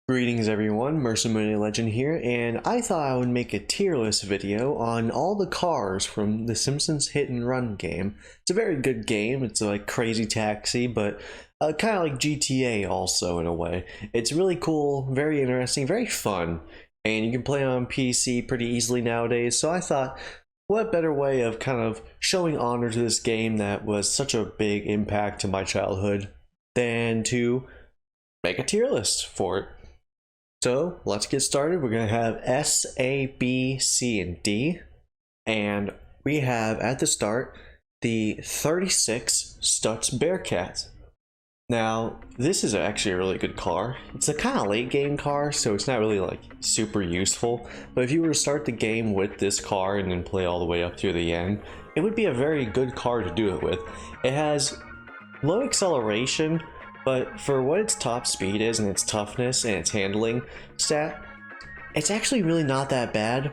Greetings everyone, Mercenary Legend here, and I thought I would make a tier list video on all the cars from the Simpsons Hit and Run game. It's a very good game. It's like Crazy Taxi, but kind of like GTA also in a way. It's really cool, very interesting, very fun, and you can play it on PC pretty easily nowadays, so I thought, what better way of kind of showing honor to this game that was such a big impact to my childhood than to make a tier list for it. So let's get started. We're going to have S, A, B, C, and D. And we have at the start the 36 Stutz Bearcat. Now, this is actually a really good car. It's a kind of late game car, so it's not really like super useful. But if you were to start the game with this car and then play all the way up to the end, it would be a very good car to do it with. It has low acceleration, but for what its top speed is and its toughness and its handling stat, it's actually really not that bad.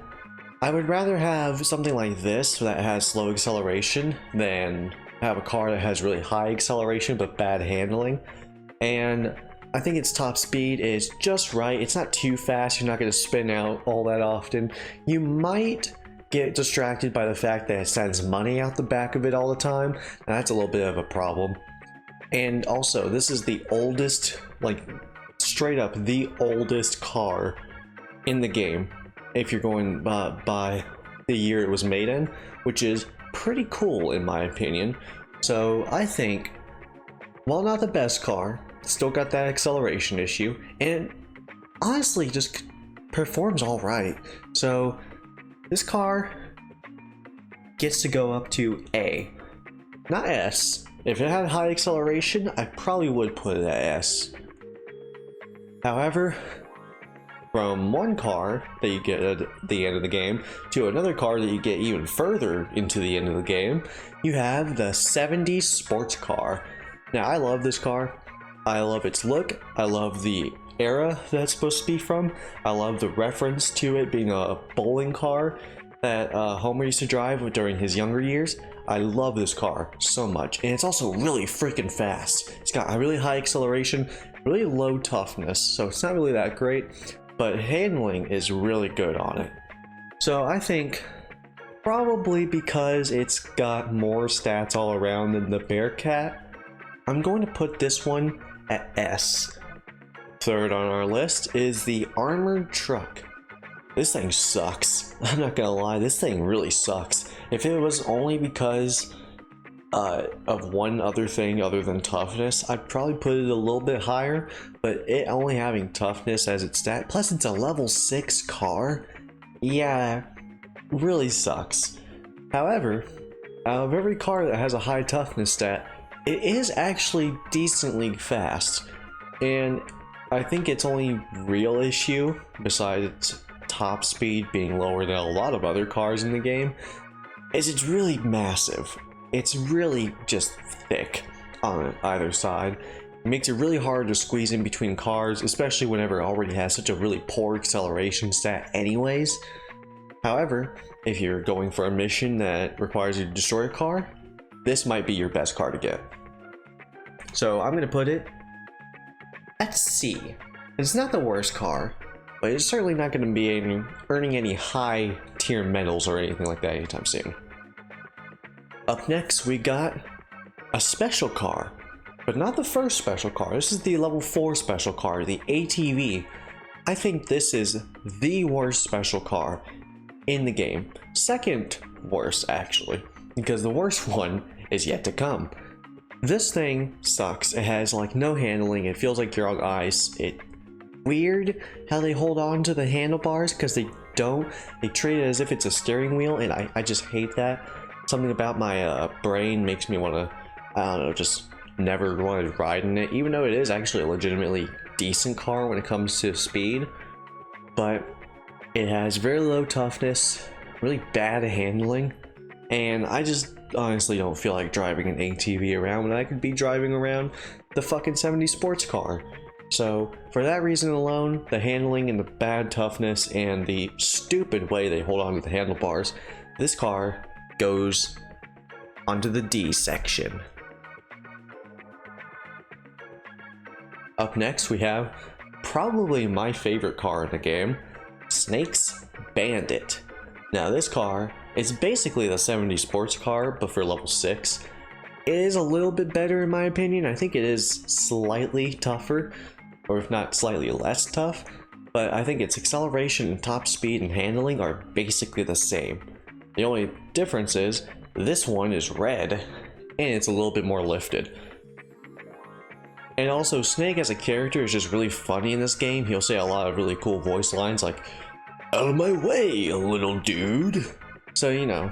I would rather have something like this that has slow acceleration than have a car that has really high acceleration but bad handling. And I think its top speed is just right. It's not too fast. You're not going to spin out all that often. You might get distracted by the fact that it sends money out the back of it all the time, and that's a little bit of a problem. And also, this is the oldest, like straight up the oldest car in the game, if you're going by the year it was made in, which is pretty cool in my opinion. So I think, while not the best car, it's still got that acceleration issue, and honestly just performs all right. So this car gets to go up to A, not S. If it had high acceleration, I probably would put it at S. However, from one car that you get at the end of the game to another car that you get even further into the end of the game, you have the 70s sports car. Now, I love this car. I love its look. I love the era that it's supposed to be from. I love the reference to it being a bowling car that Homer used to drive during his younger years. I love this car so much, and it's also really freaking fast. It's got a really high acceleration, really low toughness, so it's not really that great, but handling is really good on it. So I think probably because it's got more stats all around than the Bearcat, I'm going to put this one at S. Third on our list is the armored truck. This thing sucks. I'm not gonna lie, this thing really sucks. If it was only because of one other thing other than toughness, I'd probably put it a little bit higher, but it only having toughness as its stat, plus it's a level 6 car, yeah, really sucks. However, out of every car that has a high toughness stat, it is actually decently fast, and I think its only real issue, besides its top speed being lower than a lot of other cars in the game, is it's really massive. It's really just thick on either side. It makes it really hard to squeeze in between cars, especially whenever it already has such a really poor acceleration stat anyways. However, if you're going for a mission that requires you to destroy a car, this might be your best car to get. So I'm going to put it at C. It's not the worst car, but it's certainly not going to be earning any high tier medals or anything like that anytime soon. Up next, we got a special car, but not the first special car. This is the level 4 special car, the ATV. I think this is the worst special car in the game. Second worst, actually, because the worst one is yet to come. This thing sucks. It has like no handling. It feels like you're on ice. Weird how they hold on to the handlebars, because they treat it as if it's a steering wheel, and I just hate that. Something about my brain makes me want to, I don't know, just never want to ride in it, even though it is actually a legitimately decent car when it comes to speed. But it has very low toughness, really bad handling, and I just honestly don't feel like driving an ATV around when I could be driving around the fucking 70 sports car. So for that reason alone, the handling and the bad toughness and the stupid way they hold on to the handlebars, this car goes onto the D section. Up next we have probably my favorite car in the game, Snake's Bandit. Now this car is basically the 70 sports car, but for level 6. It is a little bit better in my opinion. I think it is slightly tougher, or if not slightly less tough, but I think its acceleration and top speed and handling are basically the same. The only difference is this one is red and it's a little bit more lifted. And also Snake as a character is just really funny in this game. He'll say a lot of really cool voice lines like, "Out of my way, little dude." So, you know,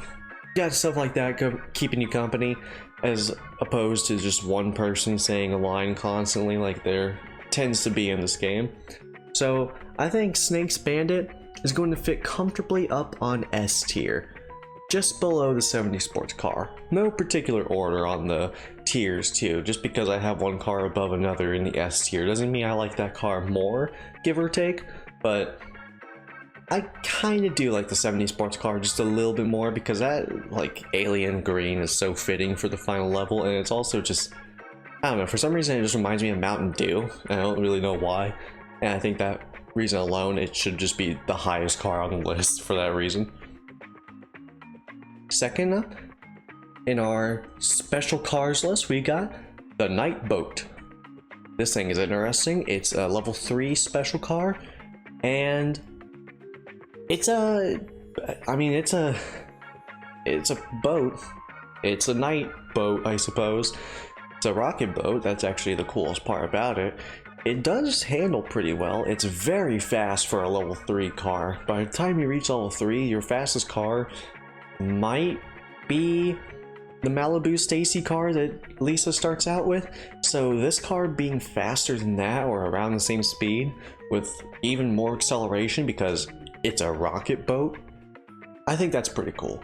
you got stuff like that keeping you company, as opposed to just one person saying a line constantly like there tends to be in this game. So I think Snake's Bandit is going to fit comfortably up on S tier, just below the 70 sports car. No particular order on the tiers too. Just because I have one car above another in the S tier doesn't mean I like that car more, give or take, but I kind of do like the 70 sports car just a little bit more because that like alien green is so fitting for the final level, and it's also just, I don't know, for some reason it just reminds me of Mountain Dew, and I don't really know why, and I think that reason alone it should just be the highest car on the list for that reason. Second up, in our special cars list, we got the Night Boat. This thing is interesting. It's a level 3 special car, and it's a boat. It's a night boat, I suppose. It's a rocket boat. That's actually the coolest part about it. It does handle pretty well. It's very fast for a level 3 car. By the time you reach level 3, your fastest car might be the Malibu Stacy car that Lisa starts out with. So this car being faster than that, or around the same speed with even more acceleration because it's a rocket boat, I think that's pretty cool.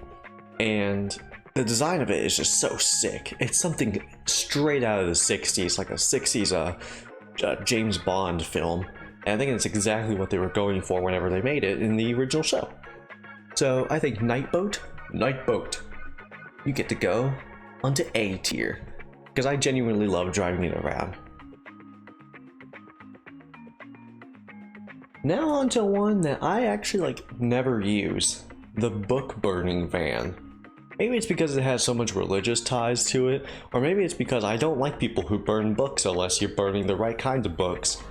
And the design of it is just so sick. It's something straight out of the 60s, like a 60s James Bond film. And I think it's exactly what they were going for whenever they made it in the original show. So I think Night Boat, you get to go onto A tier, because I genuinely love driving it around. Now onto one that I actually never use, the book burning van. Maybe it's because it has so much religious ties to it, or maybe it's because I don't like people who burn books unless you're burning the right kinds of books.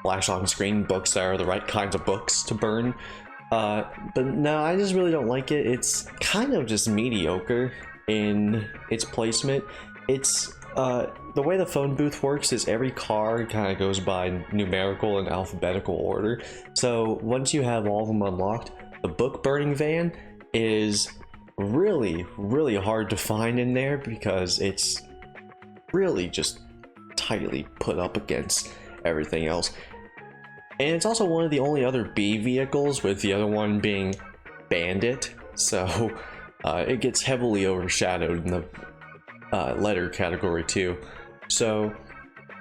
Flash on screen books that are the right kinds of books to burn. But no, I just really don't like it. It's kind of just mediocre in its placement. It's the way the phone booth works is every car kind of goes by numerical and alphabetical order. So once you have all of them unlocked, the book burning van is really hard to find in there because it's really just tightly put up against everything else. And it's also one of the only other B vehicles, with the other one being Bandit, so it gets heavily overshadowed in the letter category too. So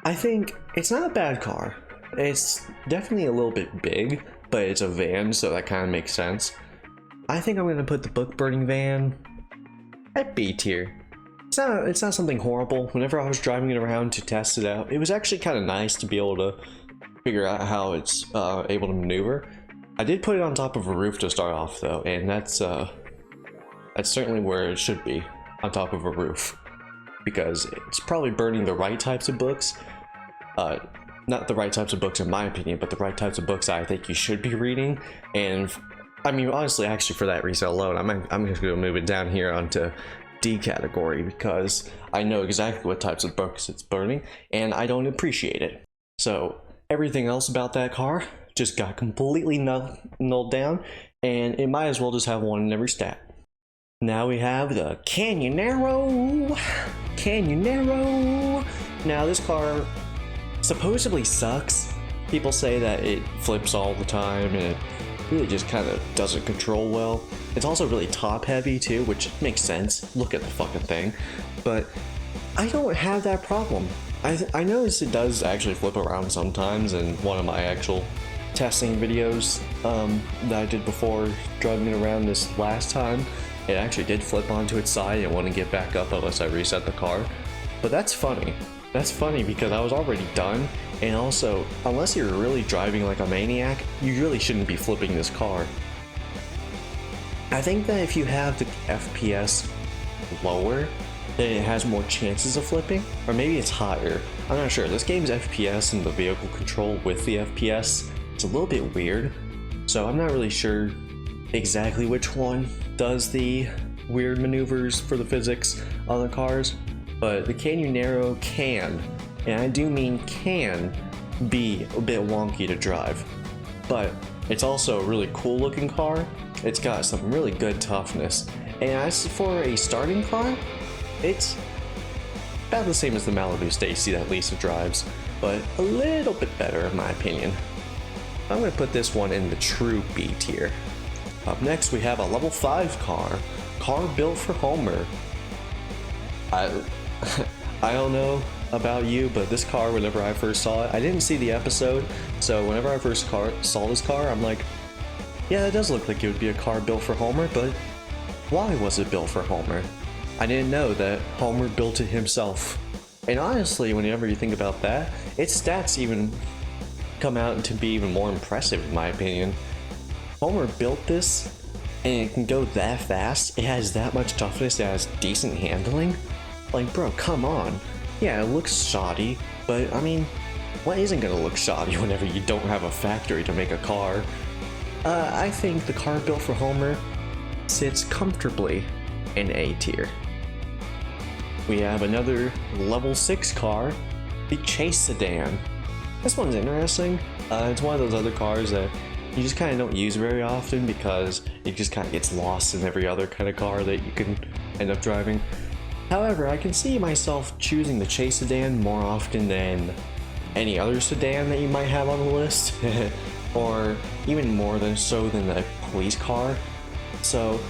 I think it's not a bad car. It's definitely a little bit big, but it's a van, so that kind of makes sense. I think I'm going to put the book burning van at B tier. It's not something horrible. Whenever I was driving it around to test it out, it was actually kind of nice to be able to figure out how it's able to maneuver. I did put it on top of a roof to start off though, and that's certainly where it should be, on top of a roof, because it's probably burning the right types of books. Not the right types of books in my opinion, but the right types of books I think you should be reading. And I mean, honestly, actually for that reason alone, I'm just going to move it down here onto D category, because I know exactly what types of books it's burning and I don't appreciate it. So everything else about that car just got completely nulled down, and it might as well just have one in every stat. Now we have the Canyonero. Now this car supposedly sucks. People say that it flips all the time and it really just kind of doesn't control well. It's also really top heavy too, which makes sense. Look at the fucking thing. But I don't have that problem. I noticed it does actually flip around sometimes in one of my actual testing videos that I did before driving it around this last time. It actually did flip onto its side and wouldn't get back up unless I reset the car. But that's funny. That's funny because I was already done, and also, unless you're really driving like a maniac, you really shouldn't be flipping this car. I think that if you have the FPS lower, then it has more chances of flipping, or maybe it's higher. I'm not sure. This game's FPS and the vehicle control with the FPS, it's a little bit weird, so I'm not really sure exactly which one does the weird maneuvers for the physics on the cars, but the Canyonero can, and I do mean can, be a bit wonky to drive. But it's also a really cool looking car. It's got some really good toughness. And as for a starting car, it's about the same as the Malibu Stacy that Lisa drives, but a little bit better in my opinion. I'm going to put this one in the true B tier. Up next we have a level 5 car built for Homer. I don't know about you, but this car, whenever I first saw it, I didn't see the episode, so whenever I first saw this car, I'm like, yeah, it does look like it would be a car built for Homer, but why was it built for Homer? I didn't know that Homer built it himself. And honestly, whenever you think about that, its stats even come out to be even more impressive in my opinion. Homer built this, and it can go that fast, it has that much toughness, it has decent handling. Like, bro, come on. Yeah, it looks shoddy, but I mean, what isn't gonna look shoddy whenever you don't have a factory to make a car? I think the car built for Homer sits comfortably in A tier. We have another level 6 car, the Chase Sedan. This one's interesting. It's one of those other cars that you just kind of don't use very often because it just kind of gets lost in every other kind of car that you can end up driving. However, I can see myself choosing the Chase Sedan more often than any other sedan that you might have on the list, or even more than so than a police car. So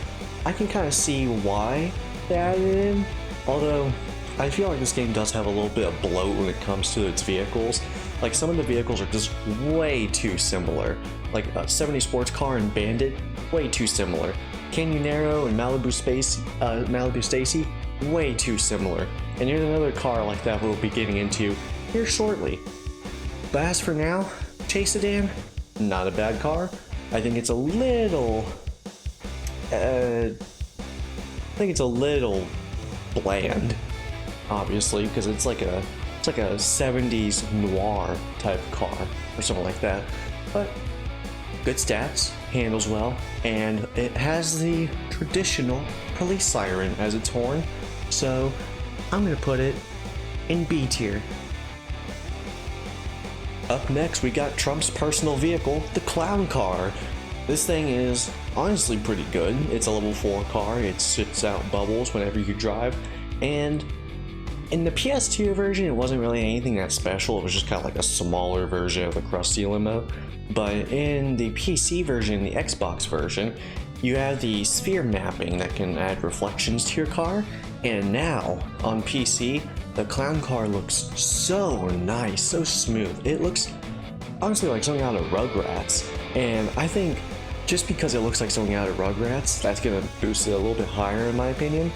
I can kind of see why they added it in, although I feel like this game does have a little bit of bloat when it comes to its vehicles. Like, some of the vehicles are just way too similar. Like a 70 sports car and Bandit, way too similar. Canyonero and Malibu Stacy, way too similar. And here's another car like that we'll be getting into here shortly. But as for now, Chase Sedan, not a bad car. I think it's a little bland, obviously, because it's like a 70s noir type car or something like that. But good stats, handles well, and it has the traditional police siren as its horn. So I'm gonna put it in B tier. Up next, we got Trump's personal vehicle, the Clown Car. This thing is honestly pretty good. It's a level 4 car. It spits out bubbles whenever you drive. And in the PS2 version, it wasn't really anything that special. It was just kind of like a smaller version of the Krusty Limo. But in the PC version, the Xbox version, you have the sphere mapping that can add reflections to your car. And now, on PC, the Clown Car looks so nice, so smooth. It looks honestly like something out of Rugrats. And I think just because it looks like something out of Rugrats, that's gonna boost it a little bit higher in my opinion.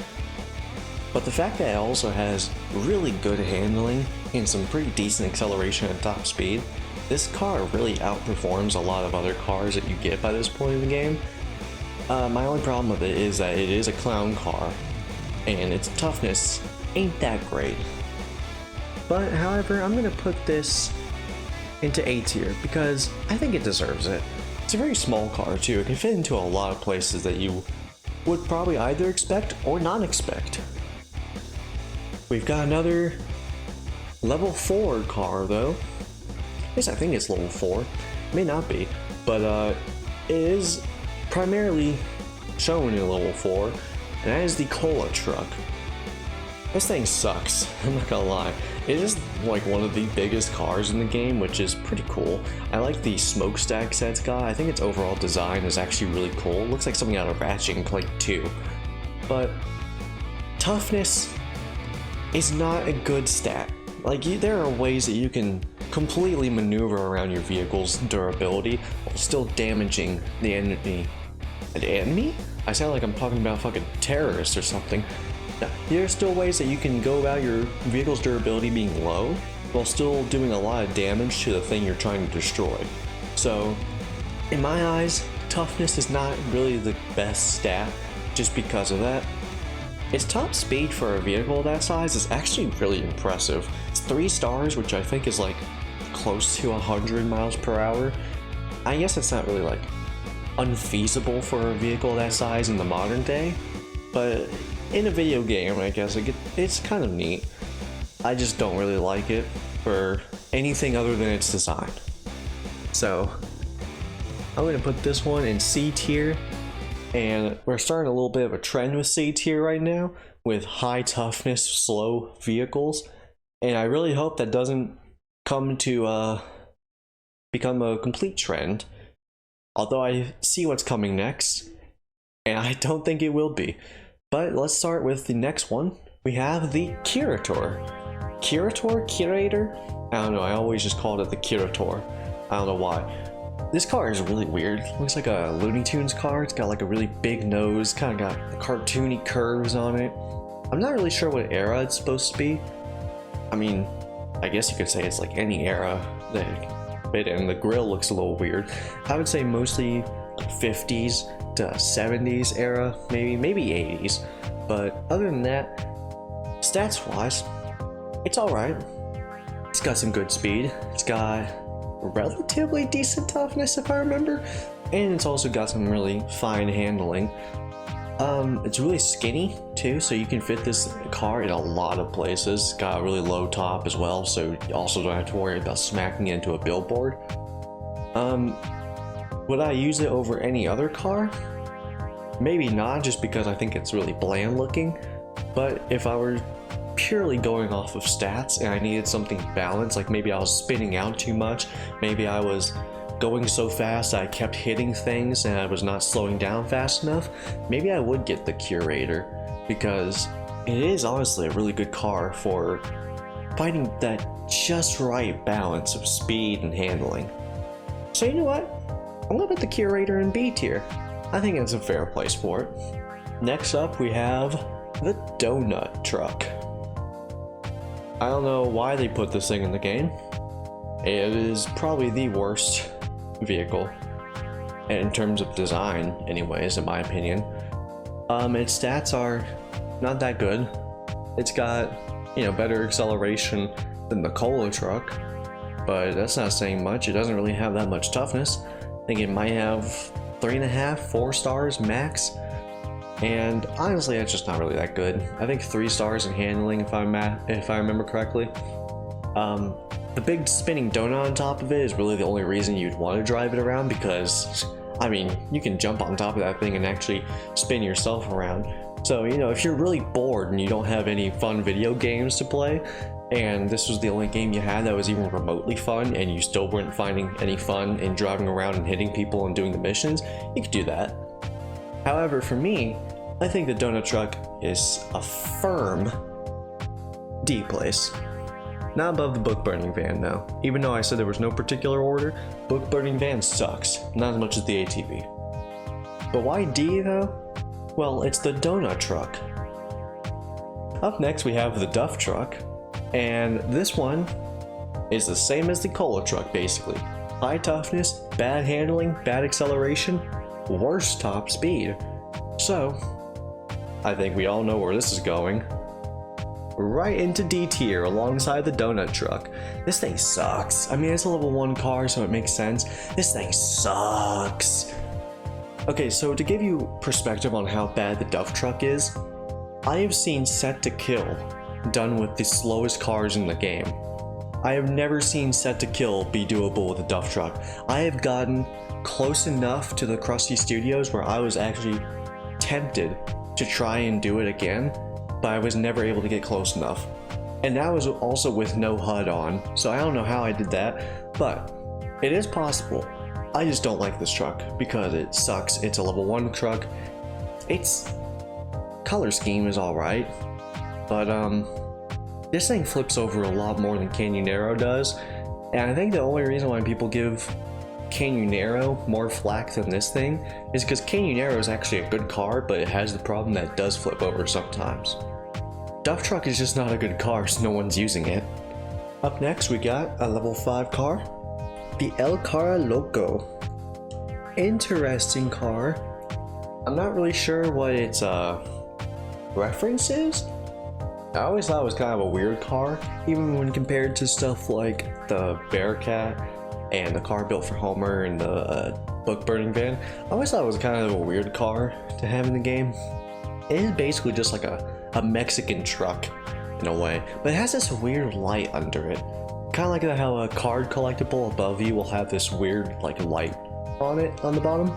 But the fact that it also has really good handling and some pretty decent acceleration at top speed, this car really outperforms a lot of other cars that you get by this point in the game. My only problem with it is that it is a clown car, and its toughness ain't that great. But however, I'm gonna put this into A tier because I think it deserves it. It's a very small car too. It can fit into a lot of places that you would probably either expect or not expect. We've got another level 4 car though. Yes, I think it's level 4. It may not be, but it is primarily shown in level 4, and that is the Cola truck. This thing sucks, I'm not gonna lie. It is like one of the biggest cars in the game, which is pretty cool. I like the smokestack set it's got. I think its overall design is actually really cool. It looks like something out of Ratchet and Clank 2. But toughness is not a good stat. Like, there are ways that you can completely maneuver around your vehicle's durability while still damaging the enemy. The enemy? I sound like I'm talking about fucking terrorists or something. Now, there are still ways that you can go about your vehicle's durability being low while still doing a lot of damage to the thing you're trying to destroy. So, in my eyes, toughness is not really the best stat just because of that. Its top speed for a vehicle that size is actually really impressive. It's 3 stars, which I think is like close to 100 miles per hour. I guess it's not really like unfeasible for a vehicle that size in the modern day, but in a video game, I guess it's kind of neat. I just don't really like it for anything other than its design. So I'm going to put this one in C tier, and we're starting a little bit of a trend with C tier right now with high toughness, slow vehicles, and I really hope that doesn't come to become a complete trend, although I see what's coming next, and I don't think it will be. But let's start with the next one. We have the Curator. Curator? I don't know, I always just called it the Curator. I don't know why. This car is really weird. It looks like a Looney Tunes car. It's got like a really big nose, kind of got cartoony curves on it. I'm not really sure what era it's supposed to be. I mean, I guess you could say it's like any era that it fit in. The grille looks a little weird. I would say mostly 50s to 70s era, maybe 80s. But other than that, stats wise, it's alright. It's got some good speed. It's got relatively decent toughness if I remember, and it's also got some really fine handling. It's really skinny too, so you can fit this car in a lot of places. It's got a really low top as well, so you also don't have to worry about smacking into a billboard. Would I use it over any other car? Maybe not, just because I think it's really bland looking, but if I were purely going off of stats and I needed something balanced, like maybe I was spinning out too much, maybe I was going so fast I kept hitting things and I was not slowing down fast enough, maybe I would get the Curator, because it is honestly a really good car for finding that just right balance of speed and handling. So you know what? I'm gonna put the Curator in B tier. I think it's a fair place for it. Next up we have the Donut Truck. I don't know why they put this thing in the game. It is probably the worst vehicle in terms of design, anyways, in my opinion. Its stats are not that good. It's got, better acceleration than the Cola truck, but that's not saying much. It doesn't really have that much toughness. I think it might have 3.5, 4 stars max. And honestly, it's just not really that good. I think 3 stars in handling, if I remember correctly. The big spinning donut on top of it is really the only reason you'd want to drive it around, because, I mean, you can jump on top of that thing and actually spin yourself around. So, if you're really bored and you don't have any fun video games to play, and this was the only game you had that was even remotely fun, and you still weren't finding any fun in driving around and hitting people and doing the missions, you could do that. However, for me, I think the Donut Truck is a firm D place. Not above the Book Burning Van though. Even though I said there was no particular order, Book Burning Van sucks, not as much as the ATV. But why D though? Well, it's the Donut Truck. Up next we have the Duff Truck, and this one is the same as the Cola Truck basically. High toughness, bad handling, bad acceleration, worse top speed. So, I think we all know where this is going. Right into D tier alongside the Donut Truck. This thing sucks. I mean, it's a level 1 car, so it makes sense. This thing sucks. Okay, so to give you perspective on how bad the Duff Truck is, I have seen set to kill done with the slowest cars in the game. I have never seen set to kill be doable with a Duff Truck. I have gotten close enough to the Krusty Studios where I was actually tempted to try and do it again, but I was never able to get close enough. And that was also with no HUD on, so I don't know how I did that, but it is possible. I just don't like this truck because it sucks. It's a level 1 truck. Its color scheme is alright, but this thing flips over a lot more than Canyonero does, and I think the only reason why people give Canyonero more flack than this thing is because Canyonero is actually a good car, but it has the problem that it does flip over sometimes. Dump truck is just not a good car, so no one's using it. Up next, we got a level 5 car, the El Cara Loco. Interesting car. I'm not really sure what its reference is. I always thought it was kind of a weird car, even when compared to stuff like the Bearcat and the car built for Homer and the book burning van. I always thought it was kind of a weird car to have in the game. It is basically just like a Mexican truck in a way, but it has this weird light under it. Kind of like how a card collectible above you will have this weird like light on it on the bottom.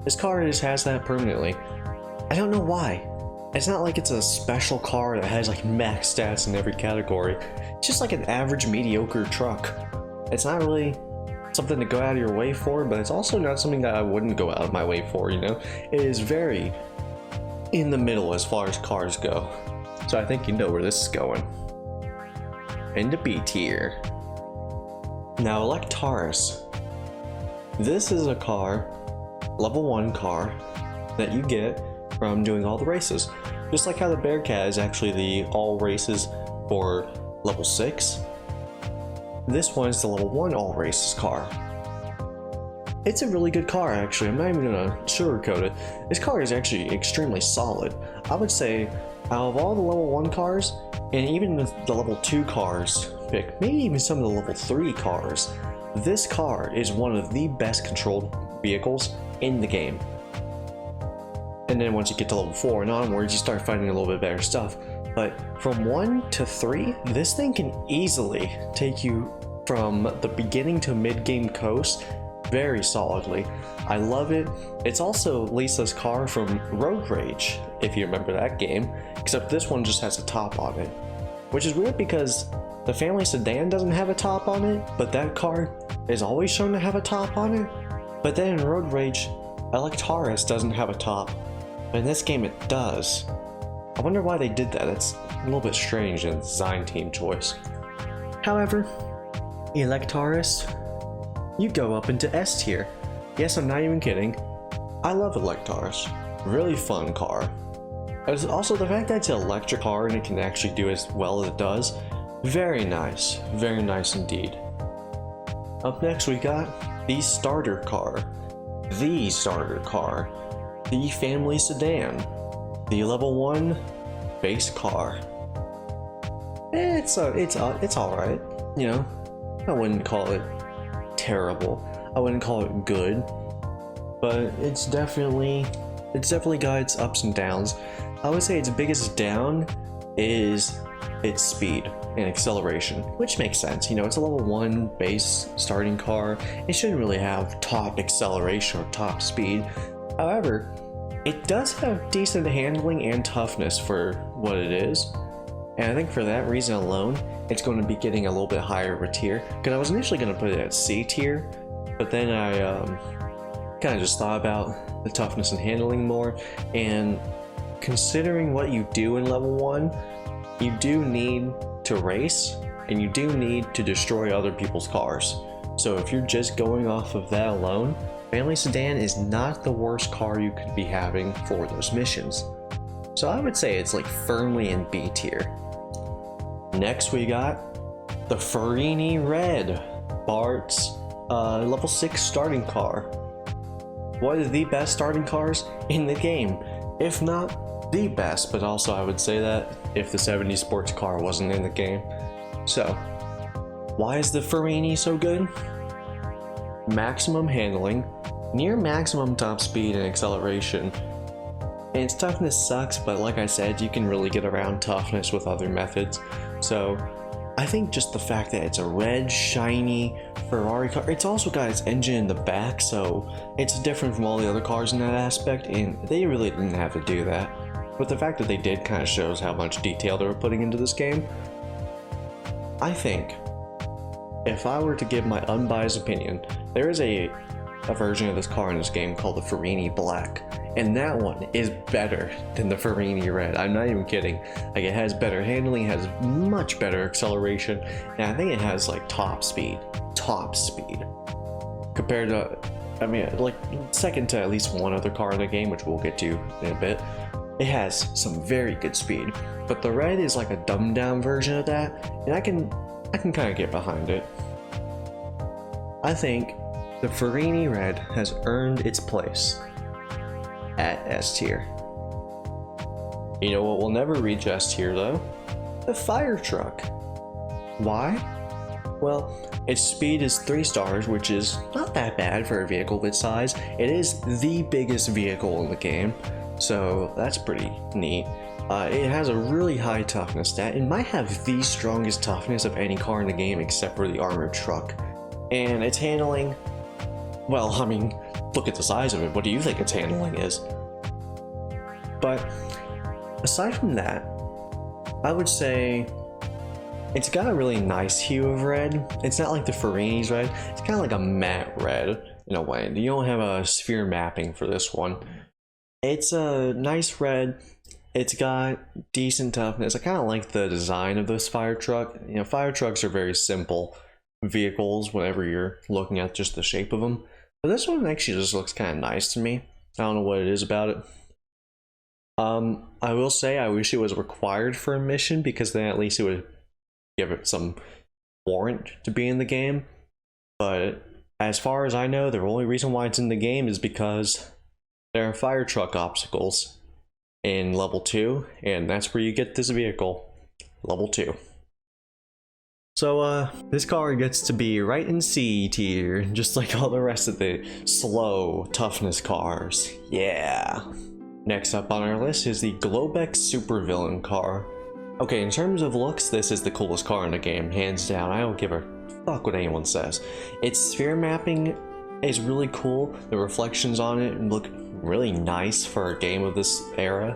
This car just has that permanently. I don't know why. It's not like it's a special car that has like max stats in every category. It's just like an average mediocre truck. It's not really something to go out of your way for, but it's also not something that I wouldn't go out of my way for, you know? It is very in the middle as far as cars go. So I think you know where this is going. Into B tier. Now Electaris. This is a car, level 1 car, that you get from doing all the races. Just like how the Bearcat is actually the all races for level 6. This one is the level 1 all races car. It's a really good car actually, I'm not even gonna sugarcoat it. This car is actually extremely solid. I would say out of all the level 1 cars, and even the level 2 cars, maybe even some of the level 3 cars, this car is one of the best controlled vehicles in the game. And then once you get to level 4 and onwards, you start finding a little bit better stuff. But from 1 to 3, this thing can easily take you from the beginning to mid-game coast very solidly. I love it. It's also Lisa's car from Road Rage, if you remember that game, except this one just has a top on it. Which is weird because the family sedan doesn't have a top on it, but that car is always shown to have a top on it. But then in Road Rage, Electaris doesn't have a top. But in this game it does. I wonder why they did that. It's a little bit strange in the design team choice. However, Electaris, you go up into S tier. Yes, I'm not even kidding. I love Electaris. Really fun car. There's also the fact that it's an electric car and it can actually do as well as it does. Very nice indeed. Up next we got the starter car. The family sedan. The level 1 base car. It's alright, you know. I wouldn't call it terrible. I wouldn't call it good. But it's definitely got its ups and downs. I would say its biggest down is its speed and acceleration, which makes sense. You know, it's a level 1 base starting car. It shouldn't really have top acceleration or top speed. However, it does have decent handling and toughness for what it is. And I think for that reason alone, it's going to be getting a little bit higher of a tier. Because I was initially going to put it at C tier, but then I kind of just thought about the toughness and handling more. And considering what you do in level 1, you do need to race, and you do need to destroy other people's cars. So if you're just going off of that alone, Family Sedan is not the worst car you could be having for those missions. So I would say it's like firmly in B tier. Next we got the Farini Red, Bart's level 6 starting car. One of the best starting cars in the game, if not the best, but also I would say that if the 70s sports car wasn't in the game. So, why is the Farini so good? Maximum handling, near maximum top speed and acceleration. And its toughness sucks, but like I said, you can really get around toughness with other methods. So, I think just the fact that it's a red, shiny Ferrari car, it's also got its engine in the back, so it's different from all the other cars in that aspect, and they really didn't have to do that. But the fact that they did kind of shows how much detail they were putting into this game. I think, if I were to give my unbiased opinion, there is a version of this car in this game called the Farini Black, and that one is better than the Farini Red. I'm not even kidding. Like, it has better handling, it has much better acceleration, and I think it has like top speed compared to, I mean, like second to at least one other car in the game, which we'll get to in a bit. It has some very good speed, but the red is like a dumbed down version of that, and I can kind of get behind it. I think the Farini Red has earned its place at S tier. You know what will never reach S tier though? The fire truck. Why? Well, its speed is 3 stars, which is not that bad for a vehicle of its size. It is the biggest vehicle in the game, so that's pretty neat. It has a really high toughness stat. It might have the strongest toughness of any car in the game except for the armored truck. And its handling, well, I mean, look at the size of it. What do you think its handling is? But aside from that, I would say it's got a really nice hue of red. It's not like the Farini's red. It's kind of like a matte red in a way. You don't have a sphere mapping for this one. It's a nice red. It's got decent toughness. I kind of like the design of this fire truck. You know, fire trucks are very simple vehicles whenever you're looking at just the shape of them. But this one actually just looks kind of nice to me. I don't know what it is about it. I will say I wish it was required for a mission, because then at least it would give it some warrant to be in the game. But as far as I know, the only reason why it's in the game is because there are fire truck obstacles in level 2, and that's where you get this vehicle, level 2. So this car gets to be right in C tier, just like all the rest of the slow toughness cars. Yeah. Next up on our list is the Globex Supervillain car. Okay, in terms of looks, this is the coolest car in the game, hands down. I don't give a fuck what anyone says. Its sphere mapping is really cool. The reflections on it look really nice for a game of this era.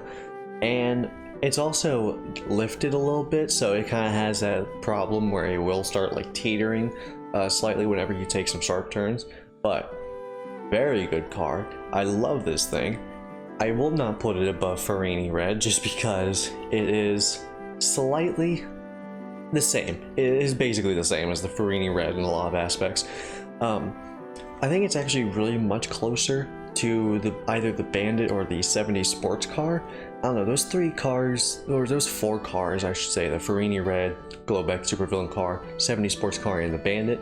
And it's also lifted a little bit, so it kind of has that problem where it will start like teetering slightly whenever you take some sharp turns. But very good car. I love this thing. I will not put it above Farini Red just because it is slightly the same. It is basically the same as the Farini Red in a lot of aspects. I think it's actually really much closer to either the Bandit or the 70s sports car. I don't know, those 3 cars, or those 4 cars I should say, the Farini Red, Globex Supervillain car, 70s sports car, and the Bandit,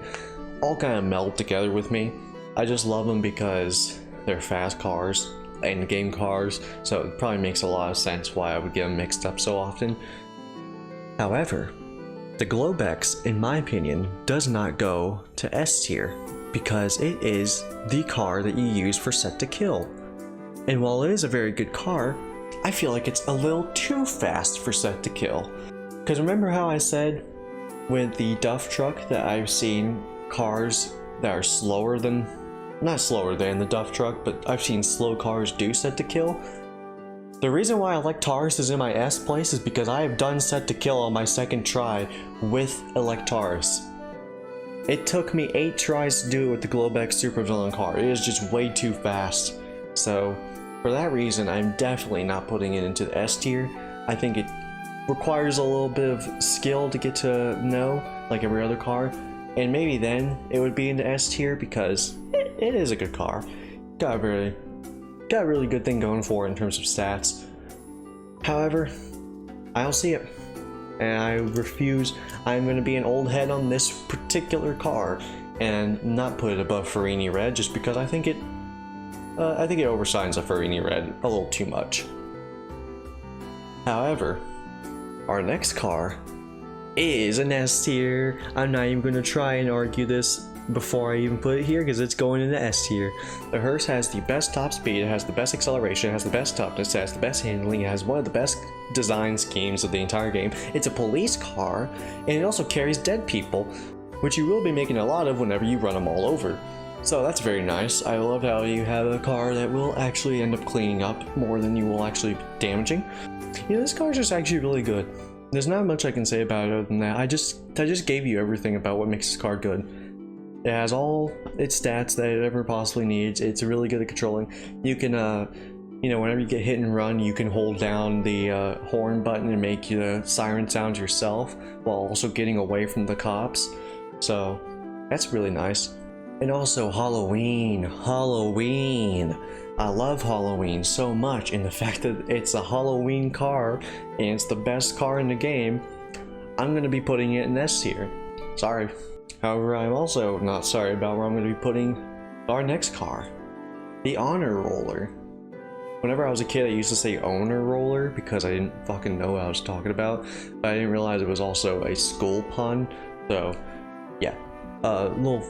all kind of meld together with me. I just love them because they're fast cars and game cars, so it probably makes a lot of sense why I would get them mixed up so often. However, the Globex, in my opinion, does not go to S tier because it is the car that you use for set to kill. And while it is a very good car, I feel like it's a little too fast for set to kill. Because remember how I said with the Duff truck that I've seen cars that are slower than, not slower than the Duff truck, but I've seen slow cars do set to kill. The reason why I like Taurus is in my S place is because I have done set to kill on my second try with Electaris. It took me 8 tries to do it with the Globex Supervillain car. It is just way too fast. So for that reason, I'm definitely not putting it into the S tier. I think it requires a little bit of skill to get to know, like every other car. And maybe then it would be into S tier because it is a good car. Got a really good thing going for it in terms of stats. However, I don't see it. And I refuse. I'm going to be an old head on this particular car and not put it above Farini Red just because I think it overshines a Farini Red a little too much. However, our next car is an S tier. I'm not even going to try and argue this before I even put it here because it's going into S tier. The hearse has the best top speed, it has the best acceleration, it has the best toughness, it has the best handling, it has one of the best design schemes of the entire game. It's a police car, and it also carries dead people, which you will be making a lot of whenever you run them all over. So that's very nice. I love how you have a car that will actually end up cleaning up more than you will actually damaging. You know, this car is just actually really good. There's not much I can say about it other than that. I just gave you everything about what makes this car good. It has all its stats that it ever possibly needs. It's really good at controlling. You can, you know, whenever you get hit and run, you can hold down the horn button and make the siren sound yourself while also getting away from the cops. So that's really nice. And also Halloween. I love Halloween so much, and the fact that it's a Halloween car and it's the best car in the game, I'm gonna be putting it in S tier. Sorry. However, I'm also not sorry about where I'm gonna be putting our next car, the Honor Roller. Whenever I was a kid, I used to say owner roller because I didn't fucking know what I was talking about, but I didn't realize it was also a school pun. So, yeah, a little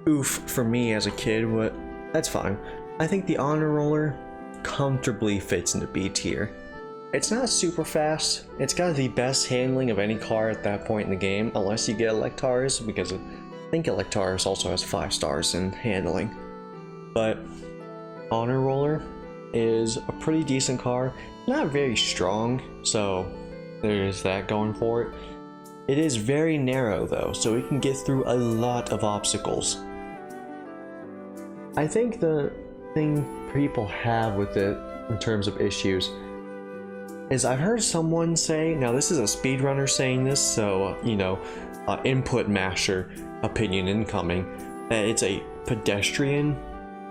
oof for me as a kid, but that's fine. I think the Honor Roller comfortably fits into B tier. It's not super fast. It's got the best handling of any car at that point in the game, unless you get Electaris, because I think Electaris also has 5 stars in handling. But Honor Roller is a pretty decent car, not very strong, so there's that going for it. It is very narrow though, so it can get through a lot of obstacles. I think the thing people have with it in terms of issues is I've heard someone say, now this is a speedrunner saying this, so you know, input masher opinion incoming, that it's a pedestrian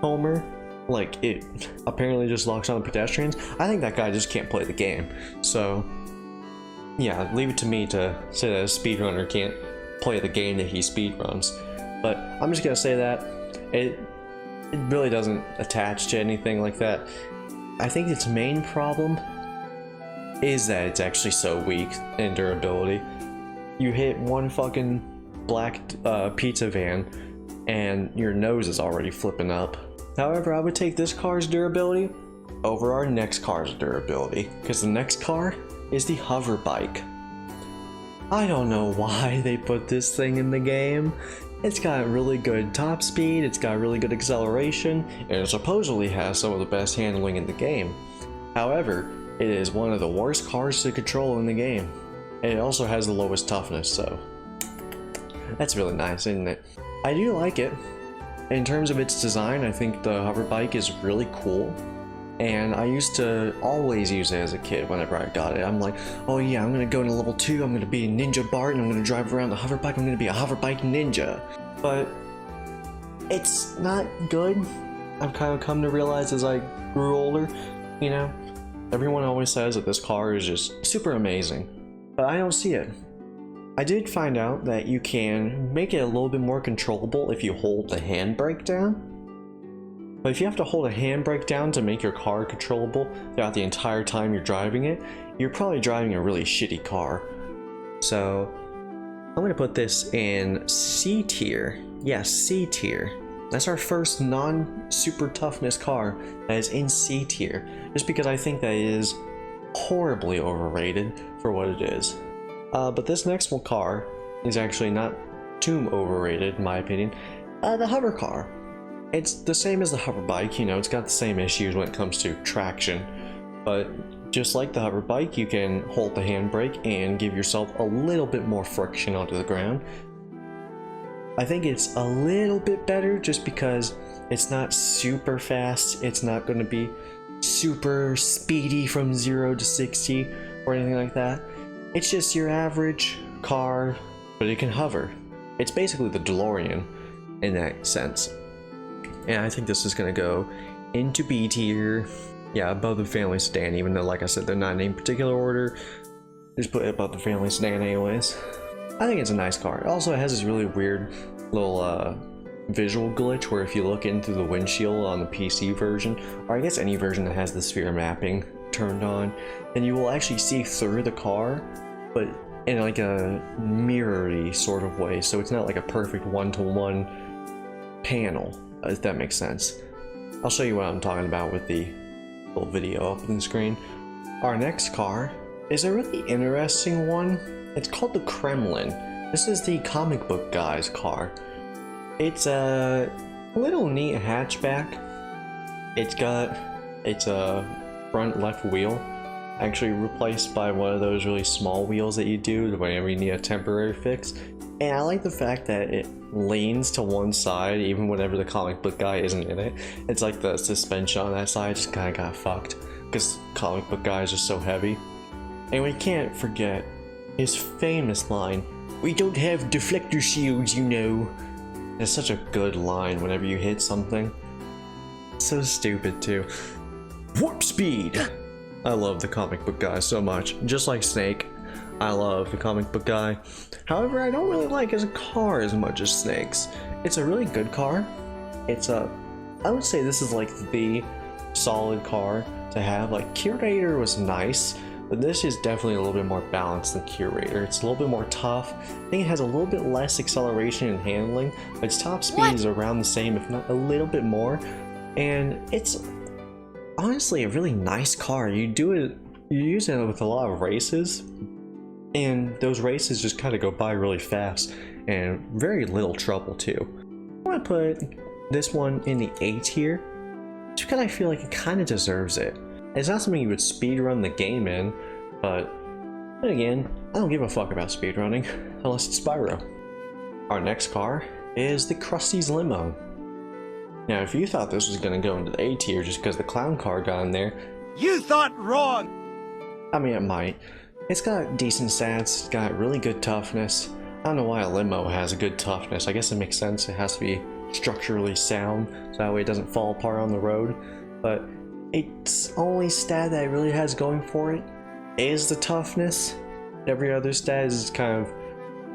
Homer. Like, it apparently just locks on the pedestrians. I think that guy just can't play the game. So, yeah, leave it to me to say that a speedrunner can't play the game that he speedruns. But I'm just gonna say that it really doesn't attach to anything like that. I think its main problem is that it's actually so weak in durability. You hit one fucking black pizza van and your nose is already flipping up. However, I would take this car's durability over our next car's durability, because the next car is the hover bike. I don't know why they put this thing in the game. It's got really good top speed, it's got really good acceleration, and it supposedly has some of the best handling in the game. However, it is one of the worst cars to control in the game. And it also has the lowest toughness, so that's really nice, isn't it? I do like it. In terms of its design, I think the hover bike is really cool, and I used to always use it as a kid whenever I got it. I'm like, oh yeah, I'm gonna go into level 2, I'm gonna be a ninja Bart, and I'm gonna drive around the hover bike, I'm gonna be a hover bike ninja. But it's not good. I've kind of come to realize as I grew older, you know, everyone always says that this car is just super amazing, but I don't see it. I did find out that you can make it a little bit more controllable if you hold the handbrake down. But if you have to hold a handbrake down to make your car controllable throughout the entire time you're driving it, you're probably driving a really shitty car. So I'm gonna put this in C tier. Yes, C tier. That's our first non-super toughness car that is in C tier, just because I think that it is horribly overrated for what it is. But this next one car is actually not too overrated in my opinion. The hover car. It's the same as the hover bike, you know, it's got the same issues when it comes to traction. But just like the hover bike, you can hold the handbrake and give yourself a little bit more friction onto the ground. I think it's a little bit better just because it's not super fast, it's not going to be super speedy from 0 to 60 or anything like that. It's just your average car, but it can hover. It's basically the DeLorean in that sense. And I think this is gonna go into B tier. Yeah, above the family sedan, even though, like I said, they're not in any particular order. Just put it above the family sedan anyways. I think it's a nice car. It also has this really weird little visual glitch where if you look into the windshield on the PC version, or I guess any version that has the sphere mapping turned on, then you will actually see through the car, but in like a mirror-y sort of way, so it's not like a perfect one-to-one panel, if that makes sense. I'll show you what I'm talking about with the little video up on the screen. Our next car is a really interesting one. It's called the Kremlin. This is the comic book guy's car. It's a little neat hatchback. It's a front left wheel actually replaced by one of those really small wheels that you do whenever you need a temporary fix. And I like the fact that it leans to one side even whenever the comic book guy isn't in it. It's like the suspension on that side just kind of got fucked because comic book guy is just so heavy. And we can't forget his famous line, "We don't have deflector shields, you know." It's such a good line whenever you hit something. So stupid too. Warp speed! I love the comic book guy so much. Just like Snake, I love the comic book guy. However, I don't really like his car as much as Snake's. It's a really good car. I would say this is like the solid car to have. Like, Curator was nice, but this is definitely a little bit more balanced than Curator. It's a little bit more tough. I think it has a little bit less acceleration and handling, but its top speed is around the same, if not a little bit more. And it's honestly a really nice car. You use it with a lot of races, and those races just kind of go by really fast and very little trouble too. I'm gonna put this one in the A tier just because I feel like it kind of deserves it. It's not something you would speedrun the game in, but then again, I don't give a fuck about speedrunning unless it's Spyro. Our next car is the Krusty's Limo. Now, if you thought this was gonna go into the A tier just because the clown car got in there, you thought wrong! I mean, it might. It's got decent stats, it's got really good toughness. I don't know why a limo has a good toughness. I guess it makes sense. It has to be structurally sound, so that way it doesn't fall apart on the road. But its only stat that it really has going for it is the toughness. Every other stat is kind of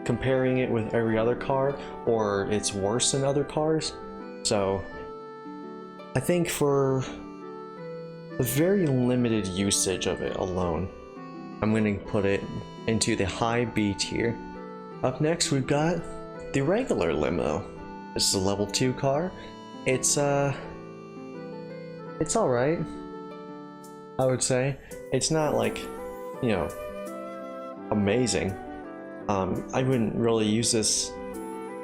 comparing it with every other car, or it's worse than other cars. So I think for the very limited usage of it alone, I'm going to put it into the high B tier. Up next, we've got the regular limo. This is a level 2 car. It's alright, I would say. It's not like, you know, amazing. I wouldn't really use this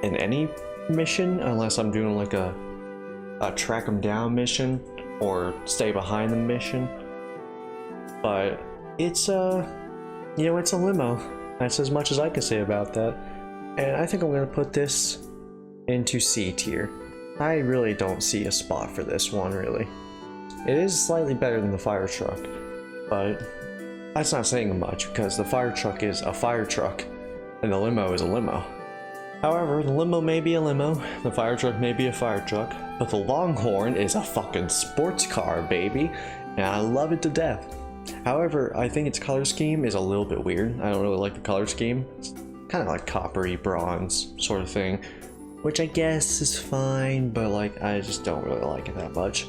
in any mission unless I'm doing like a track them down mission or stay behind the mission. But it's you know, it's a limo. That's as much as I can say about that. And I think I'm gonna put this into C tier. I really don't see a spot for this one, really. It is slightly better than the fire truck, but that's not saying much because the fire truck is a fire truck and the limo is a limo. However, the limo may be a limo, the fire truck may be a fire truck, but the Longhorn is a fucking sports car, baby, and I love it to death. However, I think its color scheme is a little bit weird. I don't really like the color scheme. It's kind of like coppery bronze sort of thing, which I guess is fine, but like I just don't really like it that much.